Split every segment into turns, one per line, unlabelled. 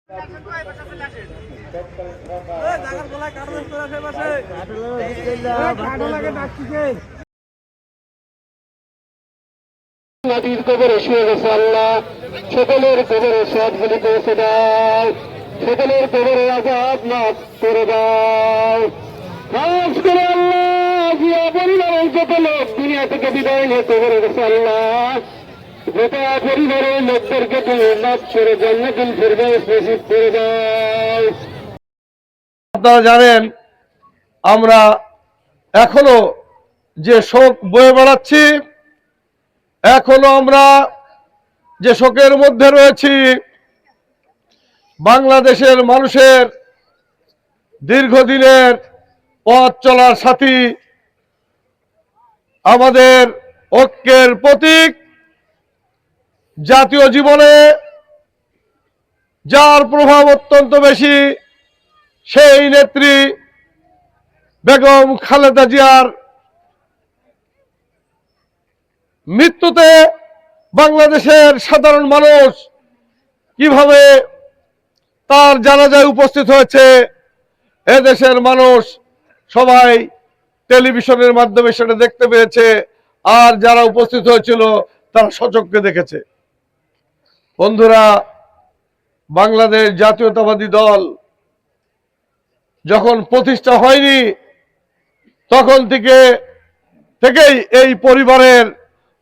নদীর কবরে শুয়ে গেছে আল্লাহ, সকলের কবরে সবগুলি পৌঁছে দাও, সকলের কবরে আজাদ মাফ করে দাও। খাস করে আল্লাহ জিয়া পরিবারের যত লোক দুনিয়া থেকে বিদায় নিয়ে কবরে গেছে আল্লাহ, গোটা পরিবারের লোকদেরকে তুমি মাফ করে জান্নাতুল ফিরদাউস নসিব করে দাও।
আপনারা জানেন আমরা এখনো যে শোক বয়ে বেড়াচ্ছি, এখনো আমরা যে শোকের মধ্যে রয়েছি, বাংলাদেশের মানুষের দীর্ঘদিনের পথ চলার সাথী, আমাদের ঐক্যের প্রতীক, জাতীয় জীবনে যার প্রভাব অত্যন্ত বেশি, সেই নেত্রী বেগম খালেদা জিয়ার মৃত্যুতে বাংলাদেশের সাধারণ মানুষ কিভাবে তার জানাজায় উপস্থিত হয়েছে, এদেশের মানুষ সবাই টেলিভিশনের মাধ্যমে সেটা দেখতে পেয়েছে, আর যারা উপস্থিত হয়েছিল তারা সচক্ষে দেখেছে। বন্ধুরা, বাংলাদেশ জাতীয়তাবাদী দল যখন প্রতিষ্ঠা হয়নি তখন থেকেই এই পরিবারের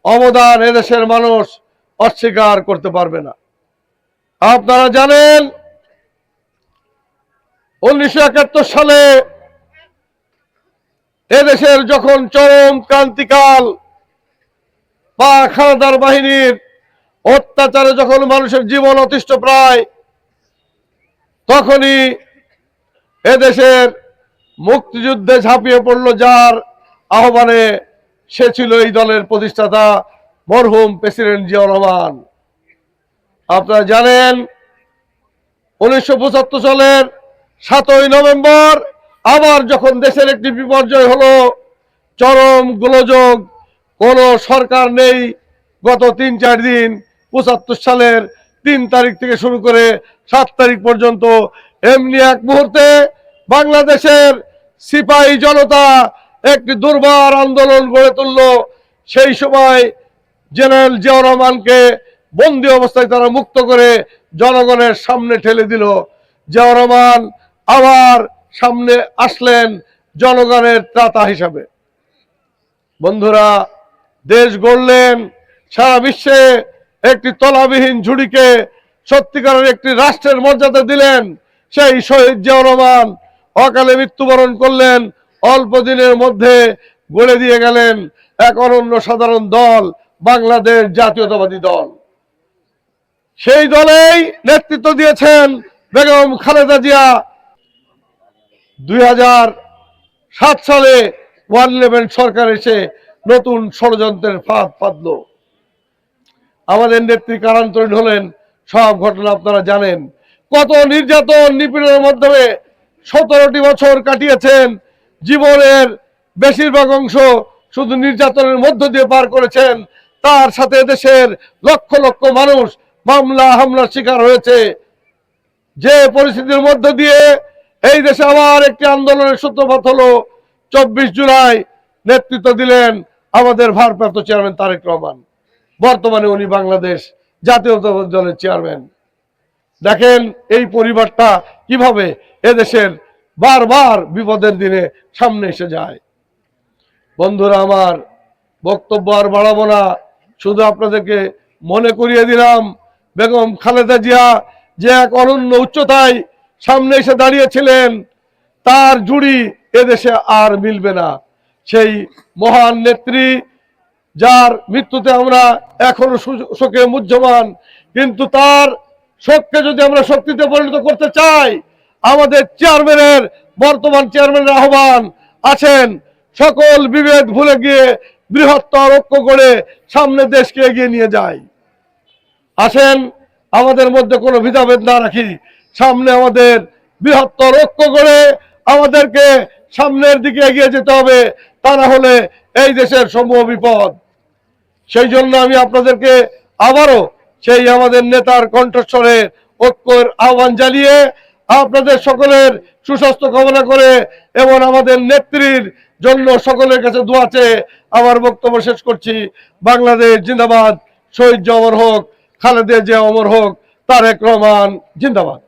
অবদান এদেশের মানুষ অস্বীকার করতে পারবে না। আপনারা জানেন 1971 সালে এদেশের যখন চরম ক্রান্তিকাল, পাক হানাদার বাহিনীর অত্যাচারে যখন মানুষের জীবন অতিষ্ঠ প্রায়, তখনই এদেশের মুক্তিযুদ্ধে ঝাঁপিয়ে পড়ল যার আহ্বানে, সে ছিল এই দলের প্রতিষ্ঠাতা মরহুম প্রেসিডেন্ট জিয়াউর রহমান। আপনারা জানেন 1975 সালের 7ই নভেম্বর আবার যখন দেশের একটি বিপর্যয় হলো, চরম গোলযোগ, কোন সরকার নেই গত 3-4 দিন, 75 সালের 3 তারিখ থেকে শুরু করে 7 তারিখ পর্যন্ত এমনি এক মুহূর্তে বাংলাদেশের সিপাহী জনতা একটি দুর্বার আন্দোলন গড়ে তুলল। সেই সময় জেনারেল জিয়াউর রহমানকে বন্দী অবস্থায় তারা মুক্ত করে জনগণের সামনে ঠেলে দিল। জিয়াউর রহমান আবার সামনে আসলেন জনগণের ত্রাতা হিসাবে। বন্ধুরা, দেশ গড়লেন, সারা বিশ্বে একটি তলাবিহীন ঝুড়িকে সত্যিকারের একটি রাষ্ট্রের মর্যাদা দিলেন। সেই শহীদ জিয়াউর রহমান অকালে মৃত্যুবরণ করলেন, অল্প দিনের মধ্যে গড়ে দিয়ে গেলেন এক অনন্য সাধারণ দল, বাংলাদেশ জাতীয়তাবাদী দল। সেই দলেই নেতৃত্ব দিয়েছেন বেগম খালেদা জিয়া। 2007 সালে 111 সরকার এসে নতুন ষড়যন্ত্রের ফাঁদ পাতল, আমাদের নেত্রী কারান্তরীণ হলেন। সব ঘটনা আপনারা জানেন, কত নির্যাতন নিপীড়নের মাধ্যমে 17টি বছর কাটিয়েছেন, জীবনের বেশিরভাগ অংশ শুধু নির্যাতনের মধ্য দিয়ে পার করেছেন। তার সাথে দেশের লক্ষ লক্ষ মানুষ মামলা হামলার শিকার হয়েছে। যে পরিস্থিতির মধ্য দিয়ে এই দেশে আবার একটি আন্দোলনের সূত্রপাত হলো, 24 জুলাই নেতৃত্ব দিলেন আমাদের ভারপ্রাপ্ত চেয়ারম্যান তারেক রহমান। বর্তমানে উনি বাংলাদেশ জাতীয়তাবাদী দলের চেয়ারম্যান। দেখেন এই পরিবারটা কিভাবে এদেশের বারবার বিপদের দিনে সামনে এসে যায়। বন্ধুরা, আমার বক্তব্য আর বাড়াবো না, শুধু আপনাদেরকে মনে করিয়ে দিলাম বেগম খালেদা জিয়া যে এক অনন্য উচ্চতায় সামনে এসে দাঁড়িয়েছিলেন, তার জুড়ি এদেশে আর মিলবে না। সেই মহান নেত্রী যার মৃত্যুতে আমরা এখনো শোকে মুহ্যমান, কিন্তু তার শোককে যদি আমরা শক্তিতে পরিণত করতে চাই, আমাদের চেয়ারম্যানের, বর্তমান চেয়ারম্যানের আহ্বান আছেন সকল বিভেদ ভুলে গিয়ে বৃহত্তর ঐক্য করে সামনে দেশকে এগিয়ে নিয়ে যায়। আসেন আমাদের মধ্যে কোনো ভেদাভেদ না রাখি, সামনে আমাদের বৃহত্তর ঐক্য করে আমাদেরকে সামনের দিকে এগিয়ে যেতে হবে, তা না হলে এই দেশের সমূহ বিপদ। সেই জন্য আমি আপনাদেরকে আবারও সেই আমাদের নেতার কণ্ঠস্বরে ঐক্যের আহ্বান জানিয়ে আপনাদের সকলের সুস্বাস্থ্য কামনা করে এবং আমাদের নেত্রীর জন্য সকলের কাছে দোয়া চেয়ে আমার বক্তব্য শেষ করছি। বাংলাদেশ জিন্দাবাদ, শহীদ জিয়া অমর হোক, খালেদা জিয়া অমর হোক, তারেক রহমান জিন্দাবাদ।